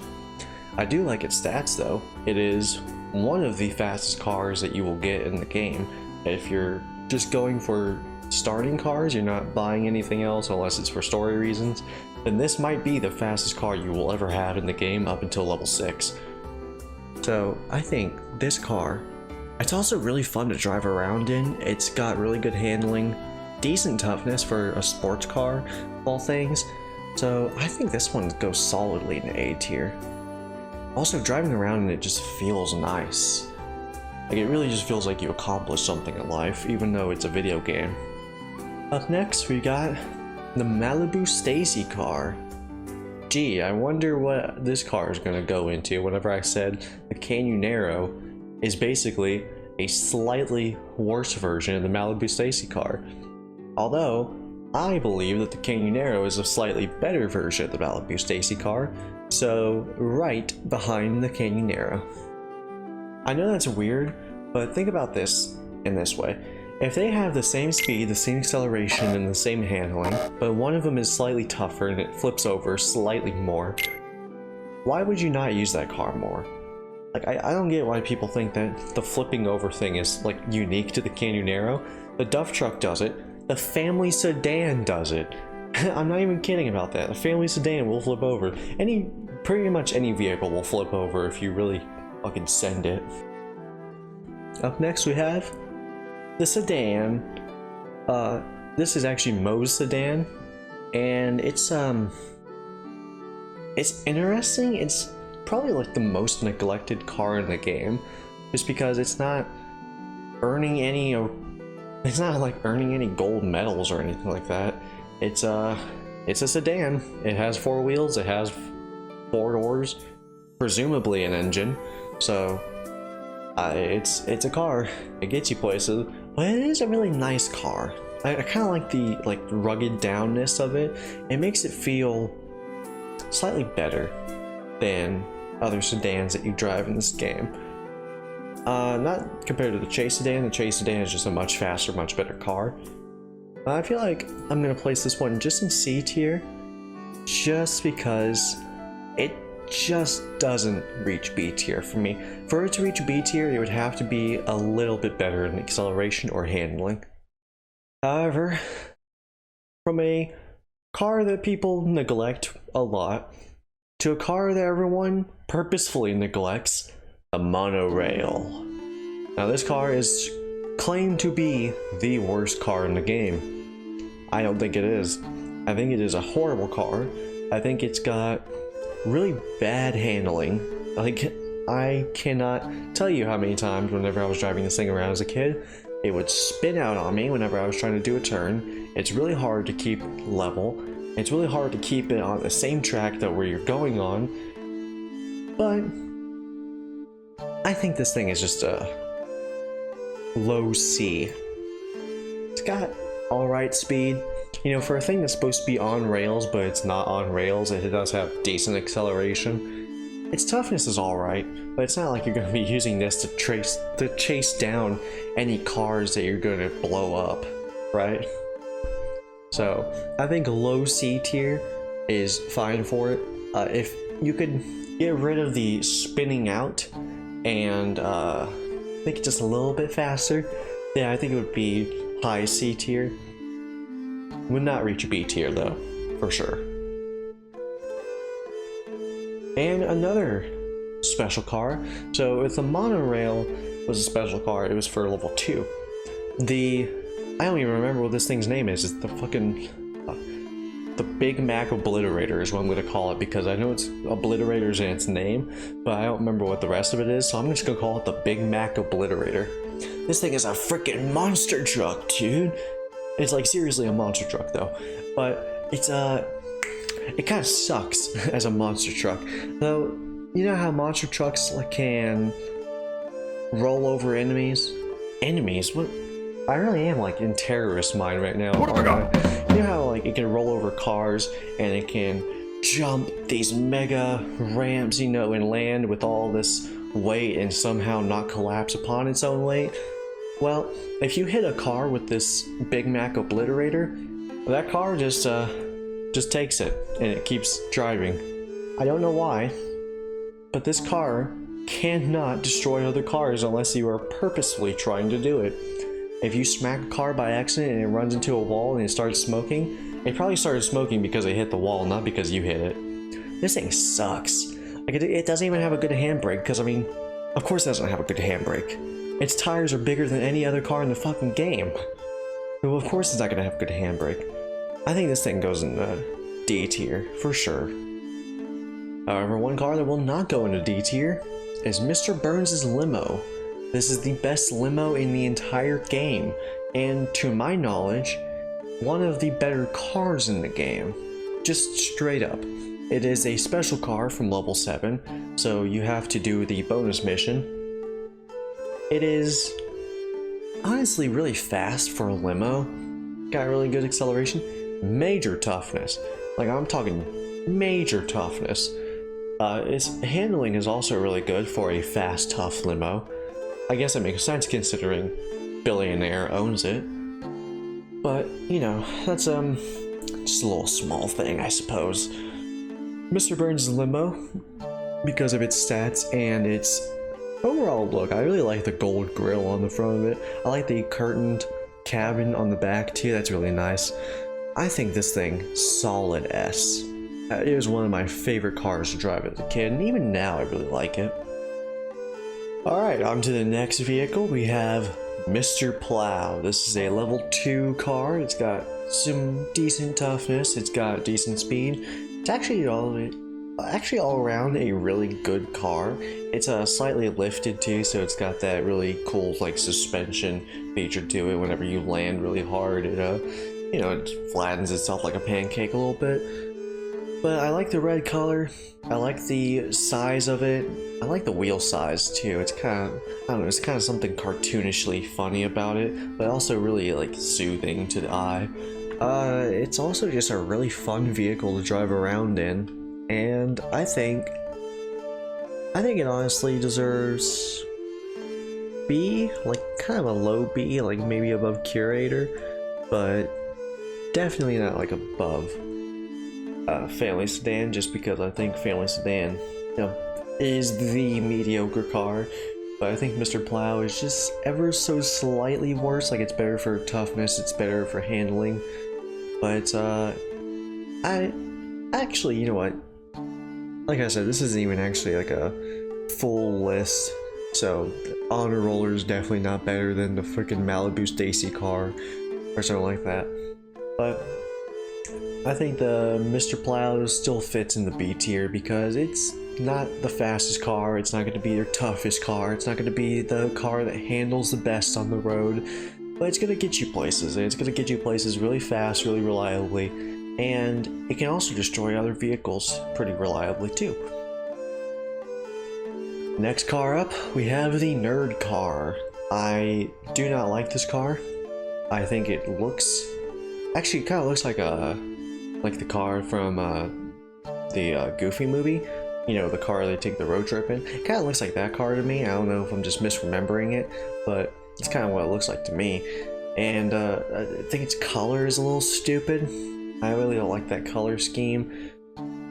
I do like its stats though. It is one of the fastest cars that you will get in the game. If you're just going for starting cars, you're not buying anything else unless it's for story reasons, then this might be the fastest car you will ever have in the game up until level 6. So I think this car, it's also really fun to drive around in. It's got really good handling, decent toughness for a sports car, of all things. So I think this one goes solidly in the A tier. Also, driving around in it just feels nice. Like, it really just feels like you accomplished something in life, even though it's a video game. Up next, we got the Malibu Stacy car. Gee, I wonder what this car is going to go into whenever I said the Canyonero is basically a slightly worse version of the Malibu Stacy car. Although, I believe that the Canyonero is a slightly better version of the Malibu Stacy car, so right behind the Canyonero. I know that's weird, but think about this in this way. If they have the same speed, the same acceleration, and the same handling, but one of them is slightly tougher and it flips over slightly more, why would you not use that car more? Like, I don't get why people think that the flipping over thing is like unique to the Canyonero. The Duff Truck does it. The family sedan does it. I'm not even kidding about that. The family sedan will flip over. Pretty much any vehicle will flip over if you really fucking send it. Up next we have the sedan. This is actually Moe's sedan, and it's interesting. It's probably like the most neglected car in the game, just because it's not earning any. It's not like earning any gold medals or anything like that. It's a sedan. It has 4 wheels. It has 4 doors, presumably an engine. So it's a car. It gets you places, but it is a really nice car. I kind of like the rugged downness of it. It makes it feel slightly better. than other sedans that you drive in this game. Not compared to the Chase sedan. The Chase sedan is just a much faster, much better car. I feel like I'm gonna place this one just in C tier, just because it just doesn't reach B tier for me. For it to reach B tier, it would have to be a little bit better in acceleration or handling. However, from a car that people neglect a lot to a car that everyone purposefully neglects, the monorail. Now this car is claimed to be the worst car in the game. I don't think it is. I think it is a horrible car. I think it's got really bad handling. Like, I cannot tell you how many times whenever I was driving this thing around as a kid, it would spin out on me whenever I was trying to do a turn. It's really hard to keep level. It's really hard to keep it on the same track that where you're going on. But I think this thing is just a low C. It's got alright speed. You know, for a thing that's supposed to be on rails, but it's not on rails, it does have decent acceleration. Its toughness is alright, but it's not like you're going to be using this to chase down any cars that you're going to blow up, right? So, I think low C tier is fine for it. If you could get rid of the spinning out and make it just a little bit faster, yeah, I think it would be high C tier. Would not reach B tier though, for sure. And another special car. So if the monorail was a special car, it was for level 2. I don't even remember what this thing's name is. It's the fucking the Big Mac Obliterator is what I'm gonna call it, because I know it's Obliterator's in its name, but I don't remember what the rest of it is, so I'm just gonna call it the Big Mac Obliterator. This thing is a freaking monster truck, dude. It's like seriously a monster truck though, but it's it kind of sucks as a monster truck. Though, you know how monster trucks can roll over enemies? Enemies? What? I really am like in terrorist mind right now. What have I got? You know how like it can roll over cars and it can jump these mega ramps, you know, and land with all this weight and somehow not collapse upon its own weight? Well, if you hit a car with this Big Mac Obliterator, that car just takes it and it keeps driving. I don't know why, but this car cannot destroy other cars unless you are purposefully trying to do it. If you smack a car by accident and it runs into a wall and it starts smoking, it probably started smoking because it hit the wall, not because you hit it. This thing sucks. Like it doesn't even have a good handbrake, because I mean, of course it doesn't have a good handbrake. Its tires are bigger than any other car in the fucking game. So of course it's not gonna have a good handbrake. I think this thing goes in D tier, for sure. However, one car that will not go into D tier is Mr. Burns' Limo. This is the best limo in the entire game, and to my knowledge, one of the better cars in the game. Just straight up. It is a special car from level 7, so you have to do the bonus mission. It is honestly really fast for a limo. Got really good acceleration, major toughness. Like I'm talking major toughness. Its handling is also really good for a fast, tough limo. I guess it makes sense considering Billionaire owns it. But, you know, that's just a little small thing, I suppose. Mr. Burns' Limo, because of its stats and its overall look, I really like the gold grille on the front of it. I like the curtained cabin on the back too, that's really nice. I think this thing, solid S. It was one of my favorite cars to drive as a kid, and even now I really like it. Alright, on to the next vehicle. We have Mr. Plow. This is a level 2 car. It's got some decent toughness, it's got decent speed. It's actually all around a really good car. It's slightly lifted too, so it's got that really cool like suspension feature to it. Whenever you land really hard, it you know, it flattens itself like a pancake a little bit. But I like the red color. I like the size of it. I like the wheel size too. It's kind of, I don't know, it's kind of something cartoonishly funny about it, but also really like soothing to the eye. It's also just a really fun vehicle to drive around in, and I think I think it honestly deserves B, like kind of a low B, like maybe above Curator, but definitely not like above Family Sedan, just because I think Family Sedan, you know, is the mediocre car. But I think Mr. Plow is just ever so slightly worse. Like it's better for toughness, it's better for handling. But I actually, you know what? Like I said, this isn't even actually like a full list. So Honor Roller is definitely not better than the freaking Malibu Stacy car or something like that. But I think the Mr. Plow still fits in the B tier because it's not the fastest car, it's not going to be your toughest car, it's not going to be the car that handles the best on the road, but it's going to get you places, and it's going to get you places really fast, really reliably, and it can also destroy other vehicles pretty reliably too. Next car up, we have the Nerd Car. I do not like this car. I think it looks, actually it kind of looks like the car from the Goofy movie. You know, the car they take the road trip in. It kind of looks like that car to me. I don't know if I'm just misremembering it, but it's kind of what it looks like to me. And I think its color is a little stupid. I really don't like that color scheme.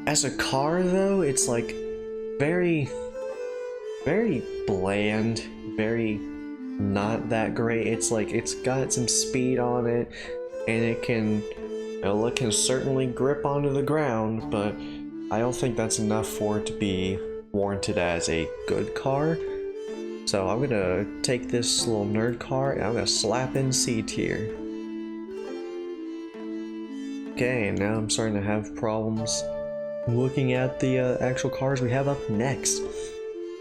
As a car though, it's like very bland, very not that great. It's like it's got some speed on it, and it can, it can certainly grip onto the ground, but I don't think that's enough for it to be warranted as a good car. So I'm gonna take this little Nerd Car and I'm gonna slap in C tier. Okay, and now I'm starting to have problems looking at the actual cars we have up next.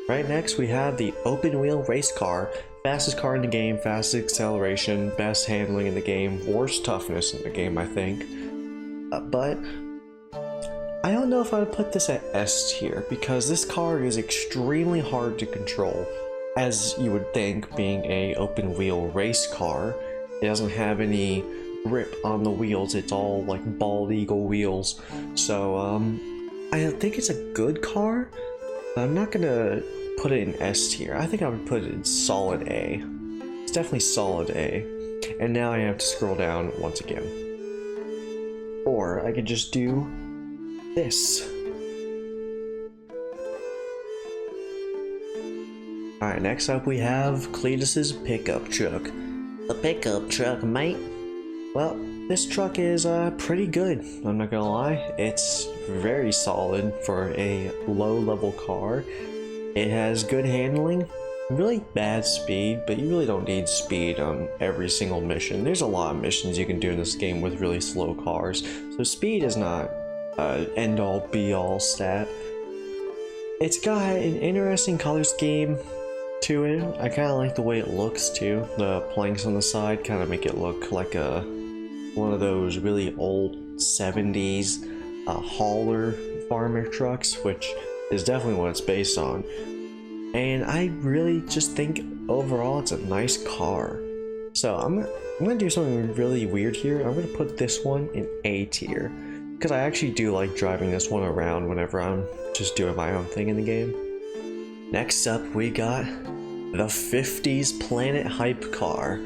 Right next we have the Open Wheel Race Car. Fastest car in the game, fastest acceleration, best handling in the game, worst toughness in the game, I think. But I don't know if I would put this at S tier, because this car is extremely hard to control. As you would think, being a open wheel race car, it doesn't have any grip on the wheels, it's all like bald eagle wheels. So I think it's a good car, but I'm not gonna put it in S tier. I think I would put it in solid A. It's definitely solid A. And now I have to scroll down once again. Or I could just do this. Alright, next up we have Cletus's pickup truck. The pickup truck, mate. Well, this truck is pretty good, I'm not gonna lie. It's very solid for a low-level car. It has good handling, really bad speed, but you really don't need speed on every single mission. There's a lot of missions you can do in this game with really slow cars, so speed is not end-all be-all stat. It's got an interesting color scheme to it. I kind of like the way it looks too. The planks on the side kind of make it look like one of those really old 70s hauler farmer trucks, which is definitely what it's based on. And I really just think overall it's a nice car. So I'm gonna do something really weird here. I'm gonna put this one in A tier, because I actually do like driving this one around whenever I'm just doing my own thing in the game. Next up we got the 50s Planet Hype Car.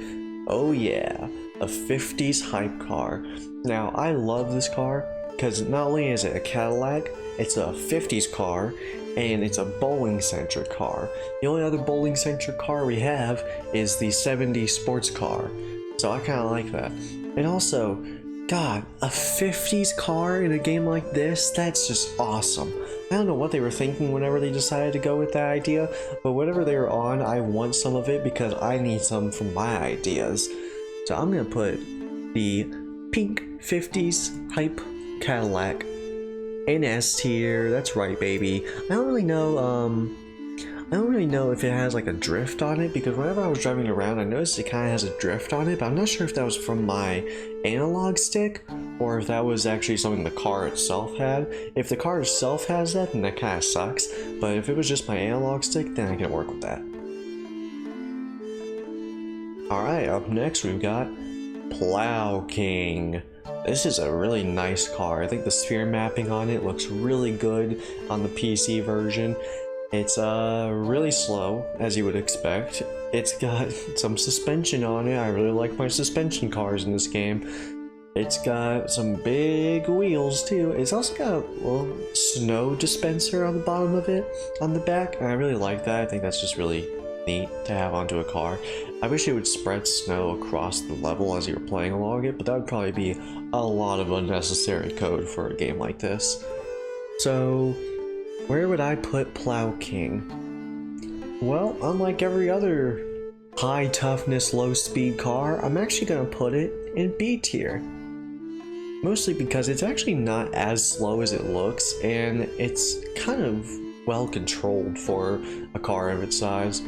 Oh yeah, a 50s hype car. Now I love this car because not only is it a Cadillac, it's a 50s car, and it's a bowling-centric car. The only other bowling-centric car we have is the 70s sports car, so I kind of like that. And also, God, a 50s car in a game like this, that's just awesome. I don't know what they were thinking whenever they decided to go with that idea, but whatever they were on, I want some of it because I need some for my ideas. So I'm gonna put the pink 50s hype Cadillac in S tier. That's right, baby. I don't really know if it has like a drift on it, because whenever I was driving around I noticed it kind of has a drift on it, but I'm not sure if that was from my analog stick or if that was actually something the car itself had. If the car itself has that, then that kind of sucks, but if it was just my analog stick, then I can work with that. Alright, up next we've got Plow King. This is a really nice car. I think the sphere mapping on it looks really good on the PC version. It's really slow, as you would expect. It's got some suspension on it. I really like my suspension cars in this game. It's got some big wheels too. It's also got a little snow dispenser on the bottom of it, on the back, and I really like that. I think that's just really neat to have onto a car. I wish it would spread snow across the level as you're playing along it, but that would probably be a lot of unnecessary code for a game like this. So, where would I put Plow King? Well, unlike every other high toughness, low speed car, I'm actually going to put it in B tier. Mostly because it's actually not as slow as it looks, and it's kind of well controlled for a car of its size.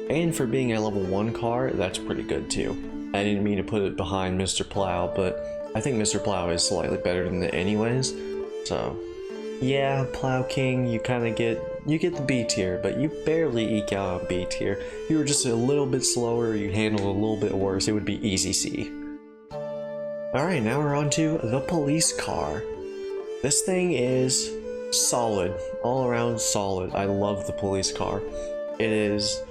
And for being a level 1 car, that's pretty good too. I didn't mean to put it behind Mr. Plow, but I think Mr. Plow is slightly better than it anyways. So, yeah, Plow King, you get the B tier, but you barely eke out a B tier. If you were just a little bit slower, you handle it a little bit worse, it would be easy C. Alright, now we're on to the police car. This thing is solid, all around solid. I love the police car. It is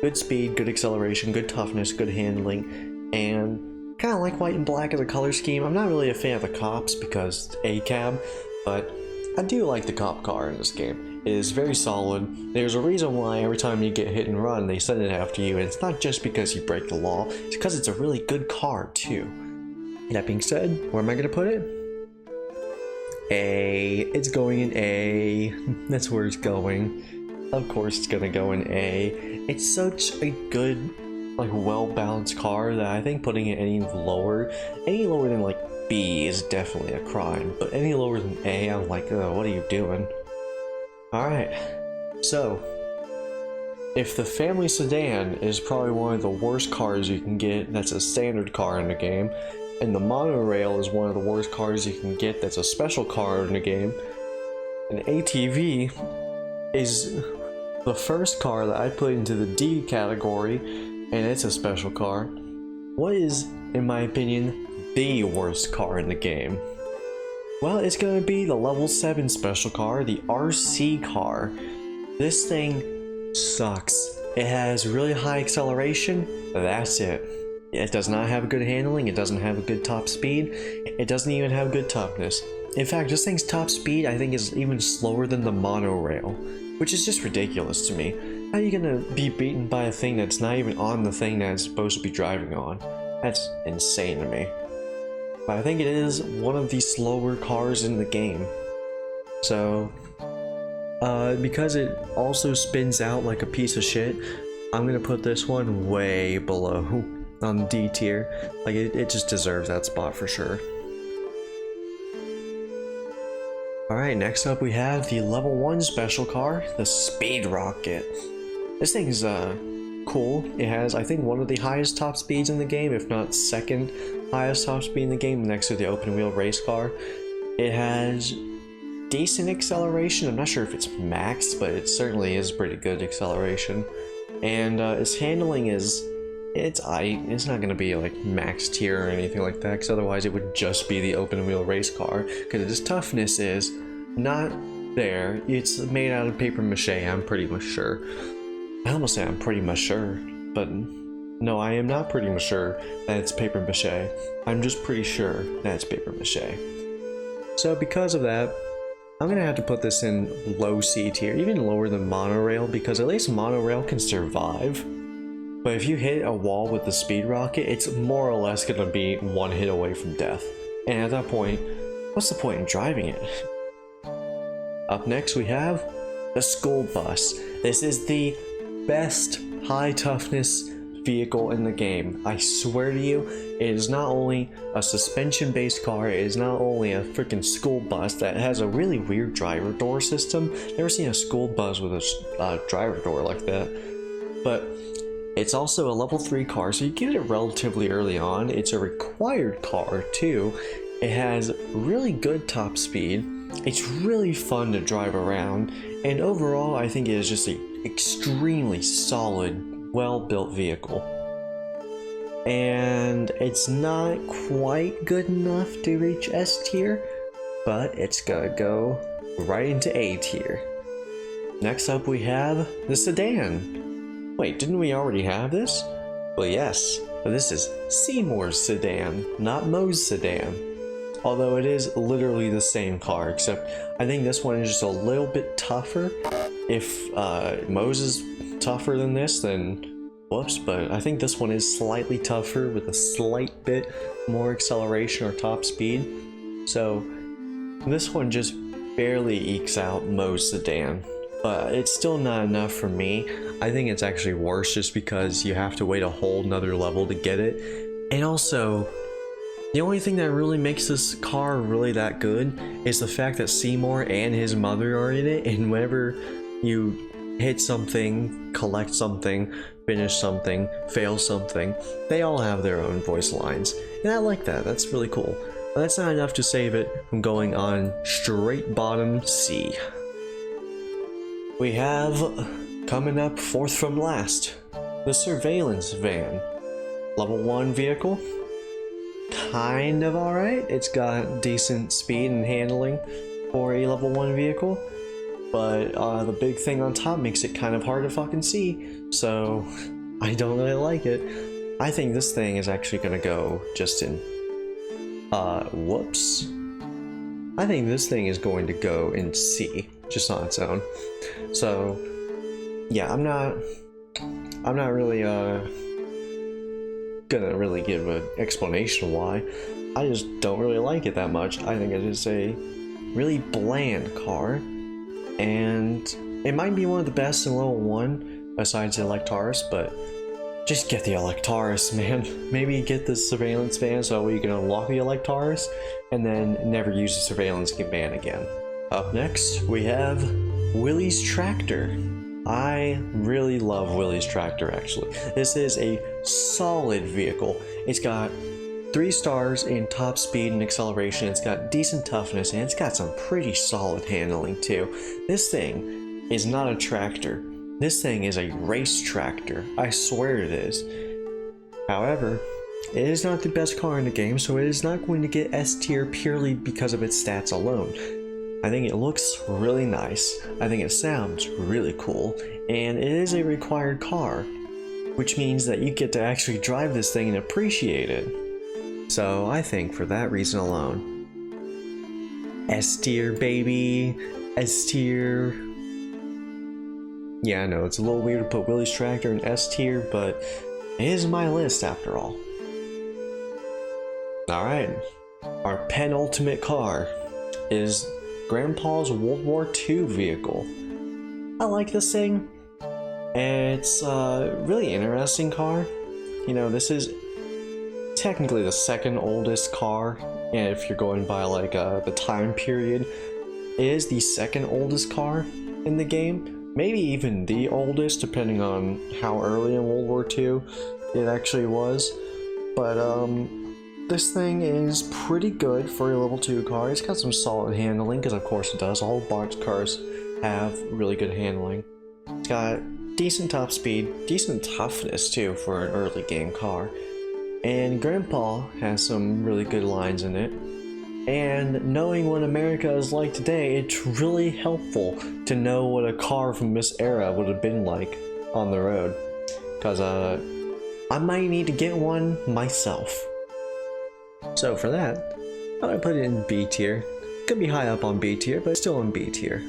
good speed, good acceleration, good toughness, good handling, and kind of like white and black as a color scheme. I'm not really a fan of the cops because it's a cab, but I do like the cop car in this game. It is very solid. There's a reason why every time you get hit and run, they send it after you, and it's not just because you break the law, it's because it's a really good car too. That being said, where am I going to put it? A. It's going in A. That's where it's going. Of course it's going to go in A. It's such a good, like, well-balanced car that I think putting it any lower than, like, B is definitely a crime. But any lower than A, I'm like, oh, what are you doing? Alright. So, if the family sedan is probably one of the worst cars you can get, that's a standard car in the game, and the monorail is one of the worst cars you can get that's a special car in the game, an ATV is the first car that I put into the D category, and it's a special car. What is, in my opinion, the worst car in the game? Well, it's gonna be the level 7 special car, the RC car. This thing sucks. It has really high acceleration, that's it. It does not have good handling, it doesn't have a good top speed, it doesn't even have good toughness. In fact, this thing's top speed I think is even slower than the monorail, which is just ridiculous to me. How are you gonna be beaten by a thing that's not even on the thing that it's supposed to be driving on? That's insane to me. But I think it is one of the slower cars in the game. So, because it also spins out like a piece of shit, I'm gonna put this one way below on D tier. Like, it just deserves that spot for sure. Alright, next up we have the level 1 special car, the Speed Rocket. This thing's cool. It has, I think, one of the highest top speeds in the game, if not second highest top speed in the game, next to the open wheel race car. It has decent acceleration. I'm not sure if it's max, but it certainly is pretty good acceleration. And its handling is, it's not going to be like max tier or anything like that, because otherwise it would just be the open wheel race car, because its toughness is not there. It's made out of paper mache, I'm pretty much sure. I almost say I'm pretty much sure, but no, I am not pretty much sure that it's paper mache. I'm just pretty sure that it's paper mache. So because of that, I'm gonna have to put this in low C tier, even lower than monorail, because at least monorail can survive. But if you hit a wall with the Speed Rocket, it's more or less gonna be one hit away from death. And at that point, what's the point in driving it? Up next we have the school bus. This is the best high toughness vehicle in the game. I swear to you, it is not only a suspension based car, it is not only a freaking school bus that has a really weird driver door system. Never seen a school bus with a driver door like that. But it's also a level 3 car, so you get it relatively early on. It's a required car too. It has really good top speed. It's really fun to drive around, and overall I think it is just an extremely solid, well-built vehicle. And it's not quite good enough to reach S tier, but it's gonna go right into A tier. Next up we have the sedan. Wait, didn't we already have this? Well, yes, but this is Seymour's sedan, not Moe's sedan. Although it is literally the same car, except I think this one is just a little bit tougher. If Moe's is tougher than this, then whoops, but I think this one is slightly tougher with a slight bit more acceleration or top speed. So this one just barely ekes out Moe's sedan. But it's still not enough for me. I think it's actually worse just because you have to wait a whole nother level to get it. And also, the only thing that really makes this car really that good is the fact that Seymour and his mother are in it, and whenever you hit something, collect something, finish something, fail something, they all have their own voice lines. And I like that, that's really cool. But that's not enough to save it from going on straight bottom C. We have, coming up fourth from last, the surveillance van. Level 1 vehicle, kind of alright. It's got decent speed and handling for a level 1 vehicle, but the big thing on top makes it kind of hard to fucking see, so I don't really like it. I think this thing is actually gonna go just in, whoops. I think this thing is going to go in C, just on its own. So, yeah, I'm not really gonna really give an explanation why. I just don't really like it that much. I think it is a really bland car, and it might be one of the best in level 1 besides the Electaris, but just get the Electaris, man. Maybe get the surveillance van so you can unlock the Electaris and then never use the surveillance van again. Up next, we have Willie's Tractor. I really love Willie's Tractor, actually. This is a solid vehicle. It's got 3 stars in top speed and acceleration. It's got decent toughness, and it's got some pretty solid handling too. This thing is not a tractor. This thing is a race tractor. I swear it is. However, it is not the best car in the game, so it is not going to get S tier purely because of its stats alone. I think it looks really nice, I think it sounds really cool, and it is a required car, which means that you get to actually drive this thing and appreciate it. So I think for that reason alone, S tier baby, S tier. Yeah, I know it's a little weird to put Willie's Tractor in S tier, but it is my list after all. Alright, our penultimate car is Grandpa's World War II vehicle. I like this thing. It's a really interesting car. You know, this is technically the second oldest car, and if you're going by like the time period, it is the second oldest car in the game. Maybe even the oldest, depending on how early in World War II it actually was. But this thing is pretty good for a level 2 car. It's got some solid handling, because of course it does. All box cars have really good handling. It's got decent top speed, decent toughness too for an early game car. And Grandpa has some really good lines in it. And knowing what America is like today, it's really helpful to know what a car from this era would have been like on the road. Because I might need to get one myself. So for that, I put it in B tier. Could be high up on B tier, but still in B tier.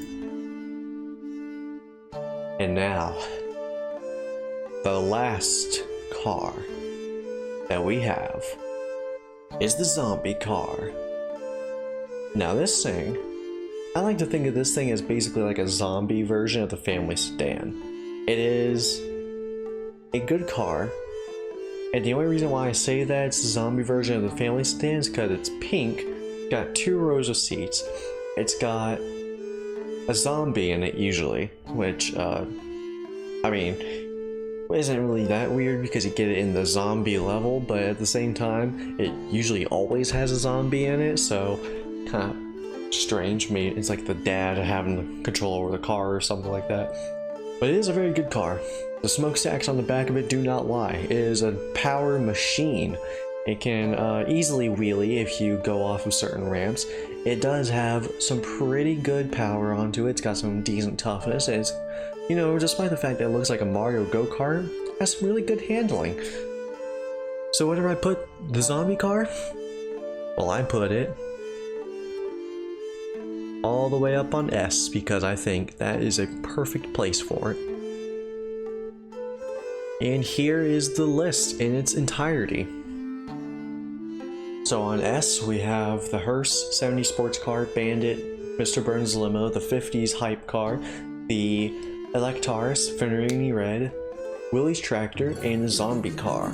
And now, the last car that we have is the zombie car. Now this thing, I like to think of this thing as basically like a zombie version of the family sedan. It is a good car, and the only reason why I say that it's the zombie version of the family sedan is because it's pink, it's got 2 rows of seats, it's got a zombie in it usually, which, I mean, isn't really that weird because you get it in the zombie level, but at the same time, it usually always has a zombie in it, so kind of strange. I mean, it's like the dad having the control over the car or something like that. But it is a very good car. The smokestacks on the back of it do not lie. It is a power machine. It can easily wheelie if you go off of certain ramps. it does have some pretty good power onto it. It's got some decent toughness. It's, you know, despite the fact that it looks like a Mario go-kart, it has some really good handling. So where do I put the zombie car? Well, I put it all the way up on S because I think that is a perfect place for it. And here is the list in its entirety. So on S, we have the Hearse 70 sports car, Bandit, Mr. Burns Limo, the 50s hype car, the Electaris Fenerini Red, Willie's Tractor, and the Zombie car.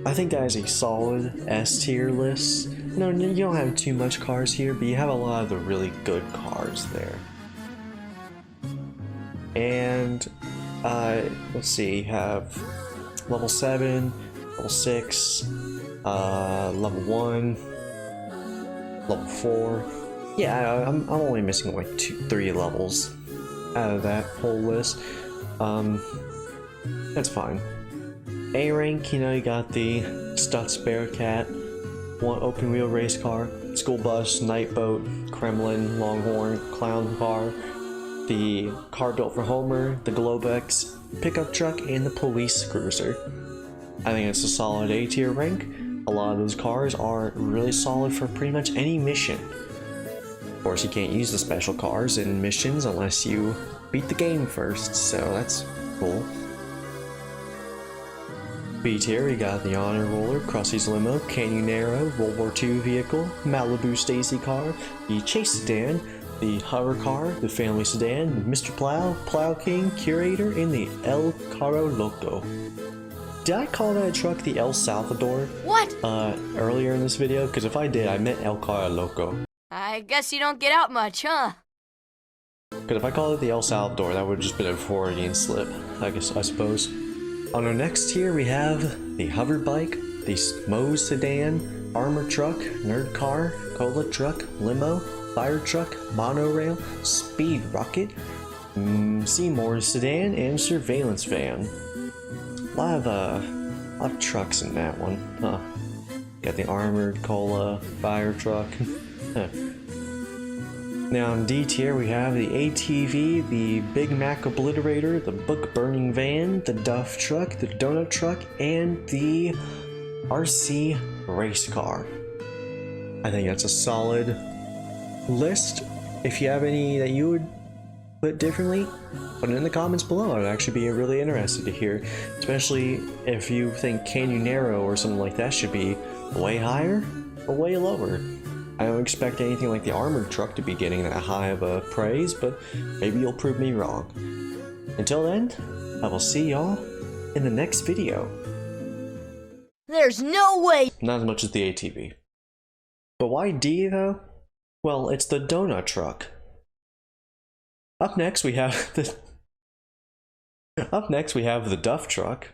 I think that is a solid S tier list. No, you don't have too much cars here, but you have a lot of the really good cars there. And let's see, you have level 7, level 6, level 1, level 4. Yeah, I'm only missing like 3 levels out of that whole list. That's fine. A rank, you know, you got the Stutz Bearcat, one open wheel race car, school bus, night boat, Kremlin, Longhorn, clown car, the car built for Homer, the Globex, pickup truck, and the police cruiser. I think it's a solid A tier rank. A lot of those cars are really solid for pretty much any mission. Of course, you can't use the special cars in missions unless you beat the game first, so that's cool. B tier, we got the Honor Roller, Krusty's Limo, Canyonero, World War II vehicle, Malibu Stacy car, the Chase sedan, the Hover car, the Family sedan, Mr. Plow, Plow King, Curator, and the El Carro Loco. Did I call that truck the El Salvador? What? Earlier in this video? Because if I did, I meant El Carro Loco. I guess you don't get out much, huh? Because if I called it the El Salvador, that would have just been a Freudian slip, I suppose. On our next tier, we have the Hover Bike, the Moe's Sedan, Armor Truck, Nerd Car, Cola Truck, Limo, Fire Truck, Monorail, Speed Rocket, Seymour's Sedan, and Surveillance Van. A lot of trucks in that one, huh? Got the Armored Cola, Fire Truck. Now in D tier we have the ATV, the Big Mac Obliterator, the Book Burning Van, the Duff Truck, the Donut Truck, and the RC Race Car. I think that's a solid list. If you have any that you would put differently, put it in the comments below. I'd actually be really interested to hear, especially if you think Canyonero or something like that should be way higher or way lower. I don't expect anything like the Armored Truck to be getting that high of a praise, but maybe you'll prove me wrong. Until then, I will see y'all in the next video. There's no way! Not as much as the ATV. But why D though? Well, it's the Donut Truck. Up next we have the Duff Truck.